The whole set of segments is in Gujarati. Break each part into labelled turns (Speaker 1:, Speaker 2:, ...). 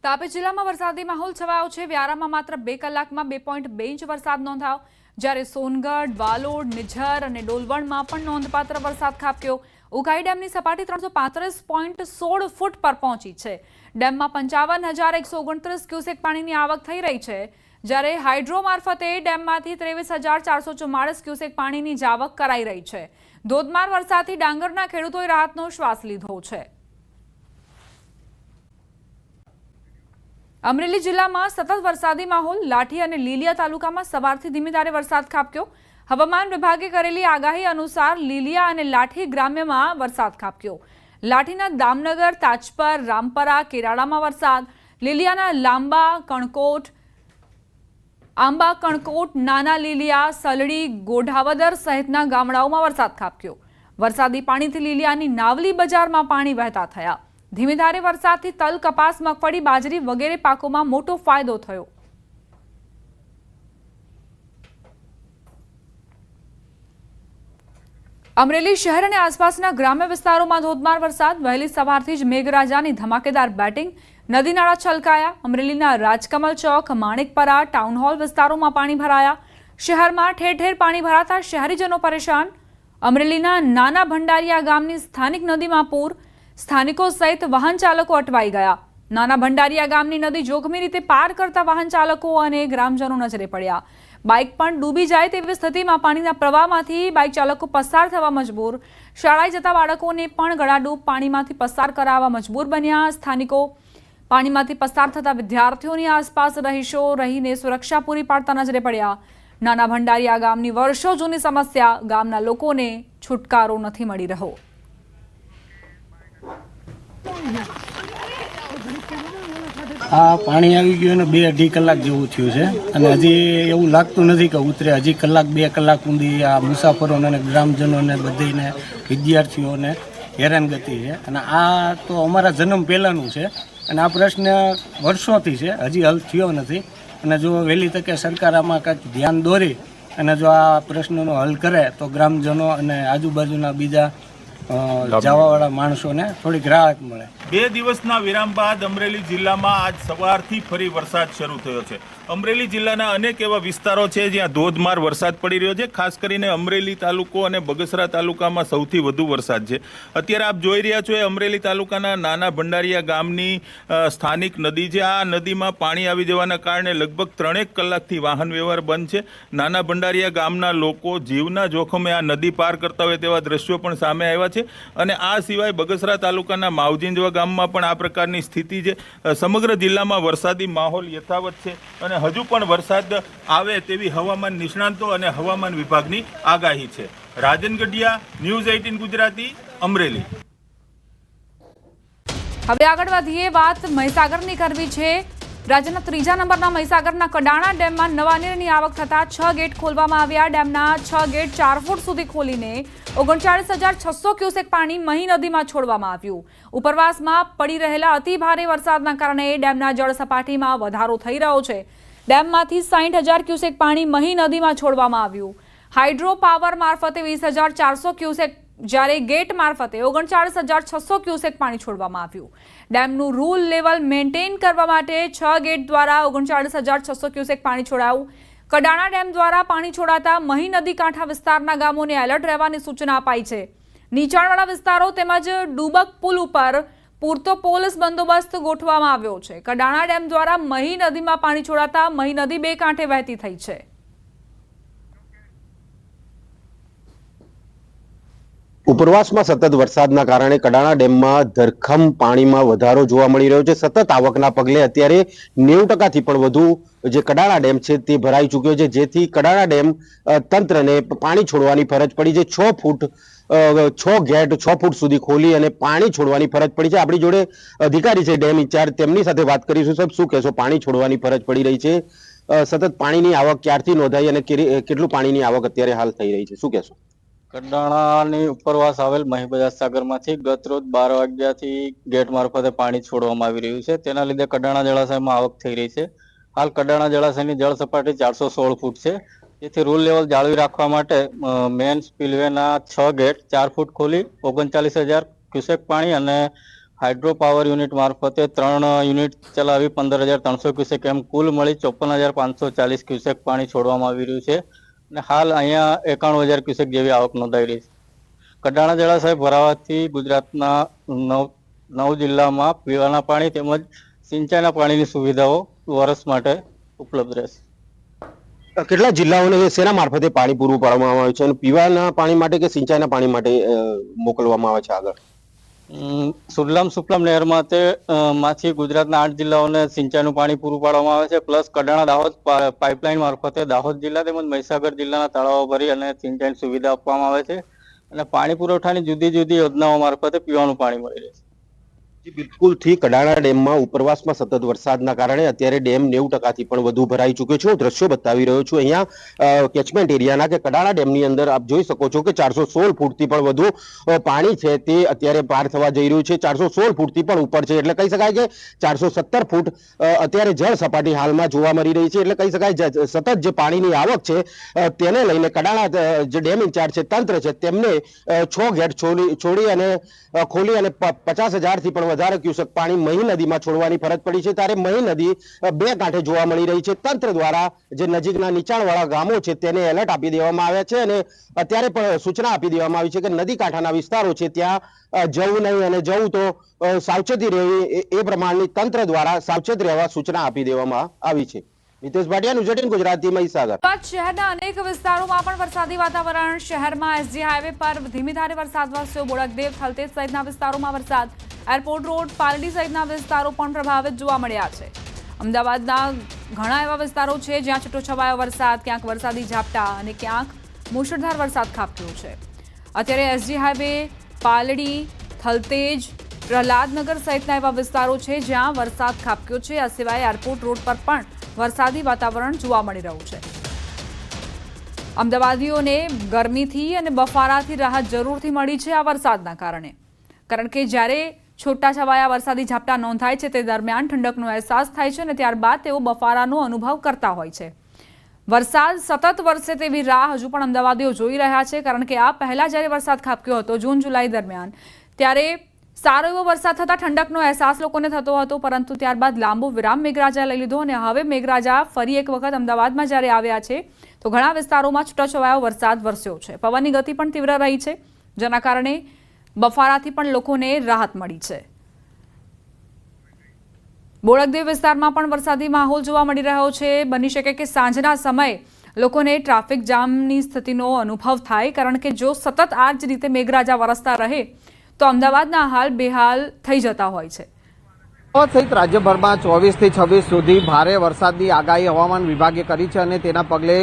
Speaker 1: તાપી જિલ્લામાં વરસાદી માહોલ છવાયો છે। વ્યારામાં માત્ર 2 કલાકમાં 2.2 ઇંચ વરસાદ નોંધાયો, જ્યારે સોનગઢ, વાલોડ, નિઝર અને ડોલવણમાં પણ નોંધપાત્ર વરસાદ ખાબક્યો। ઉકાઈ ડેમની સપાટી 335.16 ફૂટ પર પહોંચી છે। ડેમમાં 55,129 ક્યુસેક પાણીની આવક થઈ રહી છે, જ્યારે હાઇડ્રો મારફતે ડેમમાંથી 23,444 ક્યુસેક પાણીની જાવક કરાઈ રહી છે। ધોધમાર વરસાદથી ડાંગરના ખેડૂતોએ રાહતનો શ્વાસ લીધો છે। અમરેલી જિલ્લામાં સતત વરસાદી માહોલ। લાઠી અને લીલિયા તાલુકામાં સવારથી ધીમી ધારે વરસાદ ખાબક્યો। હવામાન વિભાગે કરેલી આગાહી અનુસાર લીલિયા અને લાઠી ગ્રામ્યમાં વરસાદ ખાબક્યો। લાઠીના દામનગર, તાજપર, રામપરા, કેરાળામાં વરસાદ, લીલિયાના લાંબા, કણકોટ, આંબા કણકોટ, નાના લીલિયા, સલડી, ગોઢાવદર સહિતના ગામડાઓમાં વરસાદ ખાબક્યો। વરસાદી પાણીથી લીલિયાની નાવલી બજારમાં પાણી વહેતા થયા। ધીમી ધારે વરસાદથી તલ, કપાસ, મગફળી, બાજરી વગેરે પાકોમાં મોટો ફાયદો થયો। અમરેલી શહેર અને આસપાસના ગ્રામ્ય વિસ્તારોમાં ધોધમાર વરસાદ। વહેલી સવારથી જ મેઘરાજાની ધમાકેદાર બેટિંગ। નદી નાળા છલકાયા। અમરેલીના રાજકમલ ચોક, માણેકપરા, ટાઉન હોલ વિસ્તારોમાં પાણી ભરાયા। શહેરમાં ઠેર ઠેર પાણી ભરાતા શહેરીજનો પરેશાન। અમરેલીના નાના ભંડારિયા ગામની સ્થાનિક નદીમાં પૂર। સ્થાનિકો સહિત વાહન ચાલકો અટવાઈ ગયા। નાના ભંડારિયા ગામની નદી જોખમી રીતે પાર કરતા વાહન ચાલકો અને ગ્રામજનો નજરે પડ્યા। બાઇક પણ ડૂબી જાય તેવી સ્થિતિમાં પાણીના પ્રવાહમાંથી બાઇક ચાલકો પસાર થવા મજબૂર। શાળાએ જતા બાળકોને પણ ગળાડૂબ પાણીમાંથી પસાર કરાવવા મજબૂર બન્યા। સ્થાનિકો પાણીમાંથી પસાર થતા વિદ્યાર્થીઓની આસપાસ રહીશો રહીને સુરક્ષા પૂરી પાડતા નજરે પડ્યા। નાના ભંડારિયા ગામની વર્ષો જૂની સમસ્યા, ગામના લોકોને છુટકારો નથી મળી રહ્યો।
Speaker 2: આ પાણી આવી ગયું અને 2-2.5 કલાક જેવું થયું છે અને હજી એવું લાગતું નથી કે ઉતરે। હજી કલાક 2 કલાક સુધી આ મુસાફરોને અને ગ્રામજનોને બધાને વિદ્યાર્થીઓને હેરાનગતિ છે અને આ તો અમારા જન્મ પહેલાંનું છે અને આ પ્રશ્ન વર્ષોથી છે, હજી હલ થયો નથી। અને જો વહેલી તકે સરકાર આમાં કંઈક ધ્યાન દોરી અને જો આ પ્રશ્નનો હલ કરે તો ગ્રામજનો અને આજુબાજુના બીજા જવાવાળા માણસોને થોડીક રાહત મળે।
Speaker 3: 2 દિવસના વિરામ બાદ અમરેલી જિલ્લામાં આજ સવારથી ફરી વરસાદ શરૂ થયો છે। અમરેલી જિલ્લાના અનેક એવા વિસ્તારો છે જ્યાં ધોધમાર વરસાદ પડી રહ્યો છે। ખાસ કરીને અમરેલી તાલુકો અને બગસરા તાલુકામાં સૌથી વધુ વરસાદ છે। અત્યારે આપ જોઈ રહ્યા છો એ અમરેલી તાલુકાના નાના ભંડારિયા ગામની સ્થાનિક નદી છે। આ નદીમાં પાણી આવી જવાના કારણે લગભગ 3 કલાકથી વાહન વ્યવહાર બંધ છે। નાના ભંડારિયા ગામના લોકો જીવના જોખમે આ નદી પાર કરતા હોય તેવા દ્રશ્યો પણ સામે આવ્યા છે અને આ સિવાય બગસરા તાલુકાના માવજીંજવા ગામમાં પણ આ પ્રકારની સ્થિતિ છે। સમગ્ર જિલ્લામાં વરસાદી માહોલ યથાવત છે અને હજુ પણ વરસાદ આવે તેવી હવામાન નિષ્ણાંતો અને હવામાન વિભાગની આગાહી છે। રાજન ગઢિયા, ન્યૂઝ 18 ગુજરાતી, અમરેલી।
Speaker 1: હવે આગળ વધીએ। વાત મહીસાગરની કરવી છે। રાજ્યના 3જા નંબરના મહીસાગરના કડાણા ડેમમાં નવા નીરની આવક થતાં 6 ગેટ ખોલવામાં આવ્યા। ડેમના 6 ગેટ 4 ફૂટ સુધી ખોલીને 39,600 ક્યુસેક પાણી મહી નદીમાં છોડવામાં આવ્યું। ઉપરવાસમાં પડી રહેલા અતિ ભારે વરસાદના કારણે ડેમના જળ સપાટીમાં વધારો થઈ રહ્યો છે। ડેમમાંથી 60,000 ક્યુસેક પાણી મહી નદીમાં છોડવામાં આવ્યું। હાઇડ્રો પાવર મારફતે 20,400 ક્યુસેક, જ્યારે ગેટ મારફતે 39,600 ક્યુસેક પાણી છોડવામાં આવ્યું। ડેમનું રૂલ લેવલ મેન્ટેન કરવા માટે 6 ગેટ દ્વારા 39,600 ક્યુસેક પાણી છોડાયું। કડાણા ડેમ દ્વારા પાણી છોડાતા મહી નદી કાંઠા વિસ્તારના ગામોને એલર્ટ રહેવાની સૂચના અપાઈ છે। નીચાણવાળા વિસ્તારો તેમજ ડુબક પુલ ઉપર પૂરતો પોલીસ બંદોબસ્ત ગોઠવવામાં આવ્યો છે। કડાણા ડેમ દ્વારા મહી નદીમાં પાણી છોડાતા મહી નદી 2 કાંઠે વહેતી થઈ છે।
Speaker 4: ઉપરવાસમાં સતત વરસાદના કારણે કડાણા ડેમમાં ધરખમ પાણીમાં વધારો જોવા મળી રહ્યો છે। સતત આવકના પગલે અત્યારે 90% પણ વધુ જે કડાણા ડેમ છે તે ભરાઈ ચૂક્યો છે, જેથી કડાણા ડેમ તંત્રને પાણી છોડવાની ફરજ પડી છે। 6 ગેટ 6 ફૂટ સુધી ખોલી અને પાણી છોડવાની ફરજ પડી છે। આપણી જોડે અધિકારી છે ડેમ ઇન્ચાર્જ, તેમની સાથે વાત કરીશું। સાહેબ, શું કહેશો? પાણી છોડવાની ફરજ પડી રહી છે, સતત પાણીની આવક ક્યારથી નોંધાઈ અને કેટલું પાણીની આવક અત્યારે હાલ થઈ રહી છે, શું કહેશો?
Speaker 5: કડાણાની ઉપરવાસ આવેલ મહી બજાજ સાગરમાંથી ગત રોજ 12 વાગ્યાથી ગેટ મારફતે પાણી છોડવામાં આવી રહ્યું છે। તેના લીધે કડાણા જળાશયમાં આવક થઈ રહી છે। હાલ કડાણા જળાશયની જળ સપાટી 416 ફૂટ છે, જેથી રૂલ લેવલ જાળવી રાખવા માટે મેન સ્પિલવેના 6 ગેટ 4 ફૂટ ખોલી 39,000 ક્યુસેક પાણી અને હાઇડ્રો પાવર યુનિટ મારફતે 3 યુનિટ ચલાવી 15,300 ક્યુસેક એમ કુલ મળી 54,540 ક્યુસેક પાણી છોડવામાં આવી રહ્યું છે અને હાલ અહીંયા 91,000 ક્યુસેક જેવી આવક નોંધાઈ રહી છે. કડાણા જળાશય ભરાવાથી ગુજરાતના 9 જિલ્લામાં પીવાના પાણી તેમજ સિંચાઈના પાણીની સુવિધાઓ વર્ષ માટે ઉપલબ્ધ રહેશે.
Speaker 4: કેટલા જિલ્લાઓને શેના મારફતે પાણી પૂરું પાડવામાં આવે છે અને પીવાના પાણી માટે કે સિંચાઈના પાણી માટે મોકલવામાં આવે છે આગળ?
Speaker 5: સુરલામ સુફલામ નહેર માંથી ગુજરાતના 8 જિલ્લાઓને સિંચાઈનું પાણી પૂરું પાડવામાં આવે છે. પ્લસ કડાણા દાહોદ પાઇપલાઇન મારફતે દાહોદ જિલ્લા તેમજ મહીસાગર જિલ્લાના તળાવો ભરી અને સિંચાઈની સુવિધા આપવામાં આવે છે અને પાણી પુરવઠાની જુદી જુદી યોજનાઓ મારફતે પીવાનું પાણી મળી રહે છે.
Speaker 4: બિલકુલથી કડાણા ડેમમાં ઉપરવાસમાં સતત વરસાદના કારણે અત્યારે ડેમ 90% પણ વધુ ભરાઈ ચૂક્યો છે. હું દ્રશ્યો બતાવી રહ્યો છું અહીંયા કેચમેન્ટ એરિયાના કે કડાણા ડેમની અંદર આપ જોઈ શકો છો કે 416 ફૂટથી પણ વધુ પાણી છે તે અત્યારે પાર થવા જઈ રહ્યું છે. 416 ફૂટથી પણ ઉપર છે એટલે કહી શકાય કે 417 ફૂટ અત્યારે જળ સપાટી હાલમાં જોવા મળી રહી છે. એટલે કહી શકાય સતત જે પાણીની આવક છે તેને લઈને કડાણા જે ડેમ ઇન્ચાર્જ છે, તંત્ર છે, તેમને 6 ગેટ છોડી અને ખોલી અને 50,000થી પણ વધારે ક્યુસેક પાણી મહી નદીમાં છોડવાની ફરજ પડી છે. ત્યારે મહી નદી 2 કાંઠે જોવા મળી રહી છે. તંત્ર દ્વારા જે નજીકના નીચાણવાળા ગામો છે તેને એલર્ટ આપી દેવામાં આવ્યા છે અને અત્યારે પણ સૂચના આપી દેવામાં આવી છે કે નદી કાંઠાના વિસ્તારો છે ત્યાં જવું નહીં અને જવું તો સાવચેતી રહેવી એ પ્રમાણની તંત્ર દ્વારા સાવચેત રહેવા સૂચના આપી દેવામાં આવી છે. નિતેશ ભાટિયા, ન્યૂઝ 18 ગુજરાતી, મહીસાગર.
Speaker 1: શહેરના અનેક વિસ્તારોમાં પણ વરસાદી વાતાવરણ. શહેરમાં એસજી હાઈવે પર ધીમી ધારે વરસાદ વરસ્યો. બોડકદેવ, થલતેજ સહિતના વિસ્તારોમાં વરસાદ. એરપોર્ટ રોડ, પાલડી સહિતના વિસ્તારો પણ પ્રભાવિત જોવા મળ્યા છે. અમદાવાદના ઘણા એવા વિસ્તારો છે જ્યાં છૂટોછવાયો વરસાદ, ક્યાંક વરસાદી ઝાપટા અને ક્યાંક મુશળધાર વરસાદ ખાબક્યો છે. અત્યારે એસજી હાઈવે, પાલડી, થલતેજ, પ્રહલાદનગર સહિતના એવા વિસ્તારો છે જ્યાં વરસાદ ખાબક્યો છે. આ સિવાય એરપોર્ટ રોડ પર પણ વરસાદી વાતાવરણ જોવા મળી રહ્યું છે. અમદાવાદીઓને ગરમીથી અને બફારાથી રાહત જરૂરથી મળી છે આ વરસાદના કારણે. કારણ કે જ્યારે છૂટાછવાયા વરસાદી ઝાપટા નોંધાય છે તે દરમિયાન ઠંડકનો અહેસાસ થાય છે અને ત્યારબાદ તેઓ બફારાનો અનુભવ કરતા હોય છે. વરસાદ સતત વરસે તેવી રાહ હજુ પણ અમદાવાદીઓ જોઈ રહ્યા છે. કારણ કે આ પહેલા જ્યારે વરસાદ ખાબક્યો હતો જૂન જુલાઈ દરમિયાન, ત્યારે સારો એવો વરસાદ થતા ઠંડકનો અહેસાસ લોકોને થતો હતો, પરંતુ ત્યારબાદ લાંબો વિરામ મેઘરાજા લઈ લીધો અને હવે મેઘરાજા ફરી એક વખત અમદાવાદમાં જ્યારે આવ્યા છે તો ઘણા વિસ્તારોમાં છૂટાછવાયો વરસાદ વરસ્યો છે. પવનની ગતિ પણ તીવ્ર રહી છે, જેના કારણે બફારાથી પણ લોકોને રાહત મળી છે. બોડકદેવ વિસ્તારમાં પણ વરસાદી માહોલ જોવા મળી રહ્યો છે. બની શકે કે સાંજના સમયે લોકોને ટ્રાફિક જામની સ્થિતિનો અનુભવ થાય, કારણ કે જો સતત આ જ રીતે મેઘરાજા વરસતા રહે તો અમદાવાદના હાલ બેહાલ થઈ જતા હોય છે.
Speaker 6: સહિત રાજ્યભરમાં 24 થી 26 સુધી ભારે વરસાદની આગાહી હવામાન વિભાગે કરી છે અને તેના પગલે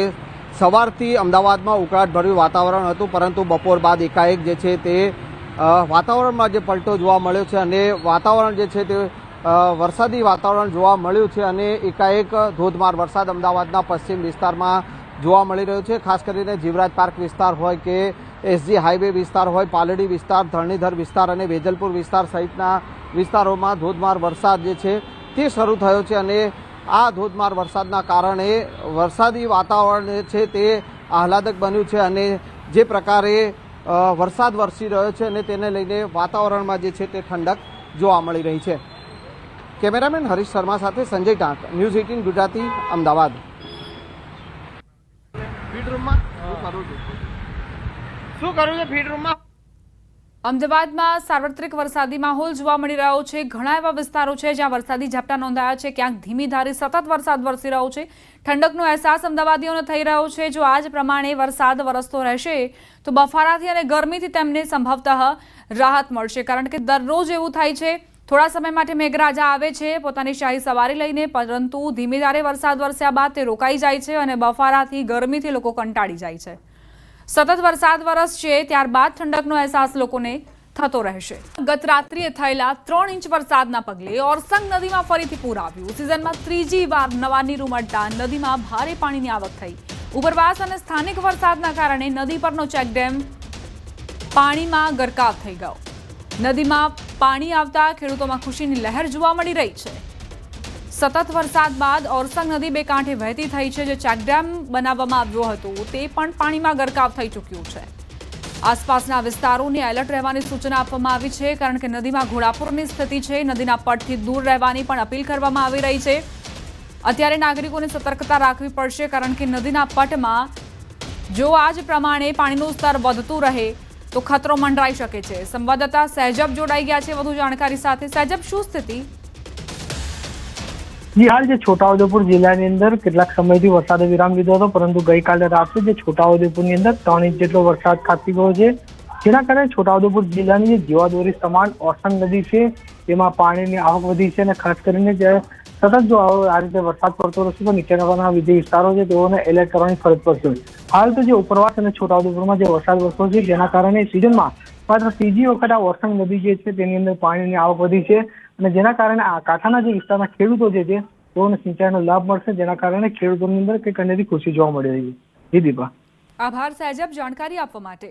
Speaker 6: સવારથી અમદાવાદમાં ઉકળાટભર્યું વાતાવરણ હતું, પરંતુ બપોર બાદ એકાએક જે છે તે વાતાવરણમાં જે પલટો જોવા મળ્યો છે અને વાતાવરણ જે છે તે વરસાદી વાતાવરણ જોવા મળ્યું છે અને એકાએક ધોધમાર વરસાદ અમદાવાદના પશ્ચિમ વિસ્તારમાં જોવા મળી રહ્યો છે. ખાસ કરીને જીવરાજ પાર્ક વિસ્તાર હોય કે એસજી હાઈવે વિસ્તાર હોય, પાલડી વિસ્તાર, ધરણીધર વિસ્તાર અને વેજલપુર વિસ્તાર સહિતના વિસ્તારોમાં ધોધમાર વરસાદ જે છે તે શરૂ થયો છે અને આ ધોધમાર વરસાદના કારણે વરસાદી વાતાવરણ જે છે તે આહલાદક બન્યું છે અને જે પ્રકારે વરસાદ વરસી રહ્યો છે અને તેને લઈને વાતાવરણમાં જે છે તે ઠંડક જોવા મળી રહી છે. કેમેરામેન હરીશ શર્મા સાથે સંજય ટાંક, ન્યૂઝ 18 ગુજરાતી, અમદાવાદ.
Speaker 1: અમદાવાદમાં સાર્વત્રિક વરસાદી માહોલ જોવા મળી રહ્યો છે. ઘણા એવા વિસ્તારો છે જ્યાં વરસાદી ઝાપટા નોંધાયા છે, ક્યાંક ધીમી ધારે સતત વરસાદ વરસી રહ્યો છે. ઠંડકનો અહેસાસ અમદાવાદીઓને થઈ રહ્યો છે. જો આ જ પ્રમાણે વરસાદ વરસતો રહેશે તો બફારાથી અને ગરમીથી તેમને સંભવતઃ રાહત મળશે, કારણ કે દરરોજ એવું થાય છે થોડા સમય માટે મેઘરાજા આવે છે પોતાની શાહી સવારી લઈને, પરંતુ ધીમી ધારે વરસાદ વરસ્યા બાદ તે રોકાઈ જાય છે અને બફારાથી ગરમીથી લોકો કંટાળી જાય છે. સતત વરસાદ વરસશે ત્યારબાદ ઠંડકનો અહેસાસ લોકોને થતો રહેશે. ગત રાત્રિએ થયેલા 3 ઇંચ વરસાદના પગલે ઓરસંગ નદીમાં ફરીથી પૂર આવ્યું. સિઝનમાં ત્રીજી વાર નવા નીર ઉમટતા નદીમાં ભારે પાણીની આવક થઈ. ઉપરવાસ અને સ્થાનિક વરસાદના કારણે નદી પરનો ચેકડેમ પાણીમાં ગરકાવ થઈ ગયો. નદીમાં પાણી આવતા ખેડૂતોમાં ખુશીની લહેર જોવા મળી રહી છે. સતત વરસાદ બાદ ઓરસંગ નદી બે કાંઠે વહેતી થઈ છે. જે ચેકડેમ બનાવવામાં આવ્યો હતો તે પણ પાણીમાં ગરકાવ થઈ ચૂક્યું છે. આસપાસના વિસ્તારોને એલર્ટ રહેવાની સૂચના આપવામાં આવી છે, કારણ કે નદીમાં ઘોડાપૂરની સ્થિતિ છે. નદીના પટથી દૂર રહેવાની પણ અપીલ કરવામાં આવી રહી છે. અત્યારે નાગરિકોને સતર્કતા રાખવી પડશે, કારણ કે નદીના પટમાં જો આ જ પ્રમાણે પાણીનું સ્તર વધતું રહે તો ખતરો મંડરાઈ શકે છે. સંવાદદાતા સહેજબ જોડાઈ ગયા છે વધુ જાણકારી સાથે. સહેજબ, શું સ્થિતિ?
Speaker 7: જી હાલ જે છોટાઉદેપુર જિલ્લાની અંદર કેટલાક સમયથી વરસાદે વિરામ લીધો હતો, પરંતુ ગઈકાલે રાત્રે જે છોટાઉદેપુરની અંદર 3 ઇંચ જેટલો વરસાદ ખાબકી ગયો છે, જેના કારણે છોટાઉદેપુર જિલ્લાની જે જીવાદોરી સમાન ઓરસંગ નદી છે તેમાં પાણીની આવક વધી છે. અને ખાસ કરીને સતત જો આ રીતે વરસાદ પડતો રહેશે તો નીચાણવાળા જે વિસ્તારો છે તેઓને એલર્ટ કરવાની ફરજ પડશે. હાલ તો જે ઉપરવાસ અને છોટાઉદેપુરમાં જે વરસાદ વરસ્યો છે જેના કારણે સિઝનમાં માત્ર ત્રીજી વખત આ ઓરસંગ નદી જે છે તેની અંદર પાણીની આવક વધી છે, અને જેના કારણે આ કાંઠાના જે વિસ્તારના ખેડૂતો જે છે તેઓને સિંચાઈનો લાભ મળશે, જેના કારણે ખેડૂતોની અંદર કંઈક અનેરી ખુશી જોવા મળી રહી છે. જી દીપા.
Speaker 1: આભાર સહેજબ જાણકારી આપવા માટે.